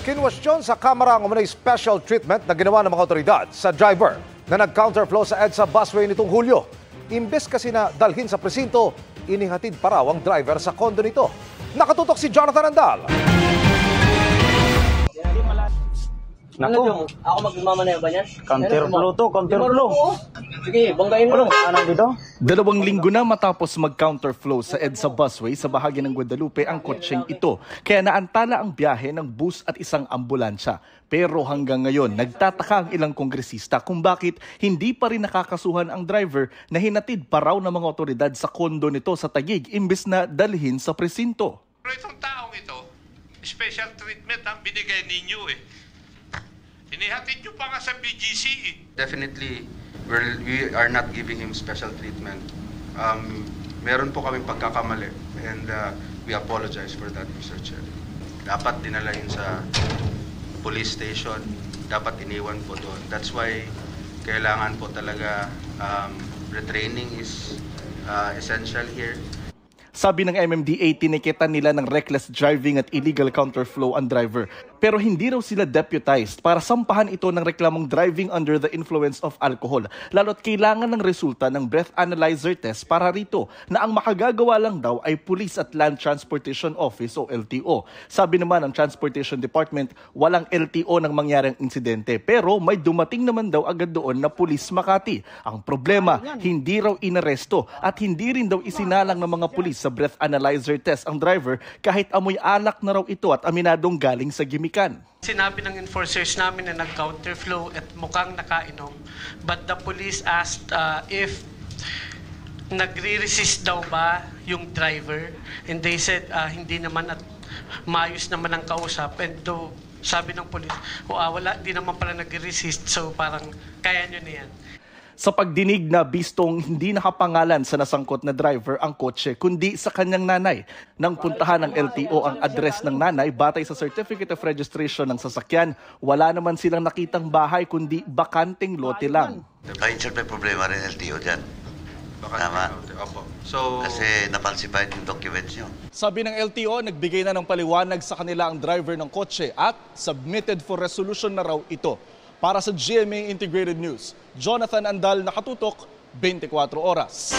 Kinwestiyon sa Kamara ang umunay special treatment na ginawa ng mga otoridad sa driver na nag-counterflow sa EDSA busway nitong Hulyo. Imbes kasi na dalhin sa presinto, inihatid pa raw ang driver sa kondo nito. Nakatutok si Jonathan Andal. Naku, ako magmamanayo ba niyan? Counterflow to, counterflow. Sige, banggain mo lang. Ano dito? 2 linggo na matapos mag-counterflow sa EDSA busway sa bahagi ng Guadalupe ang kotseng ito. Kaya naantala ang biyahe ng bus at isang ambulansya. Pero hanggang ngayon, nagtataka ang ilang kongresista kung bakit hindi pa rin nakakasuhan ang driver na hinatid pa raw ng mga otoridad sa kondo nito sa Taguig imbes na dalhin sa presinto. Pero itong taong ito, special treatment ang binigay ninyo eh. Inihatid nyo pa nga sa BGC eh. Definitely, we are not giving him special treatment. Meron po kaming pagkakamali and we apologize for that, Mr. Chair. Dapat dinala yun sa police station, dapat iniwan po doon. That's why kailangan po talaga retraining is essential here. Sabi ng MMDA, tinikitan nila ng reckless driving at illegal counterflow ang driver. Pero hindi raw sila deputized para sampahan ito ng reklamong driving under the influence of alcohol. Lalo't kailangan ng resulta ng breath analyzer test para rito na ang makagagawa lang daw ay Police at Land Transportation Office o LTO. Sabi naman ng Transportation Department, walang LTO nang mangyaring insidente. Pero may dumating naman daw agad doon na Police Makati. Ang problema, hindi raw inaresto at hindi rin daw isinalang ng mga pulis sa breath analyzer test ang driver kahit amoy alak na raw ito at aminadong galing sa gimikan. Sinabi ng enforcers namin na nag-counterflow at mukhang nakainom. But the police asked if nagre-resist daw ba yung driver. And they said hindi naman at maayos naman ang kausap. And though, sabi ng police, wala, di naman pala nagre-resist. So parang kaya nyo na yan. Sa pagdinig na bistong hindi nakapangalan sa nasangkot na driver ang kotse kundi sa kanyang nanay. Nang puntahan ng LTO ang address ng nanay batay sa Certificate of Registration ng sasakyan, wala naman silang nakitang bahay kundi bakanteng lote lang. Ay, sir, may problema rin LTO dyan. Tama? Opo. So, kasi napalsified yung documents nyo. Sabi ng LTO, nagbigay na ng paliwanag sa kanila ang driver ng kotse at submitted for resolution na raw ito. Para sa GMA Integrated News, Jonathan Andal, nakatutok, 24 oras.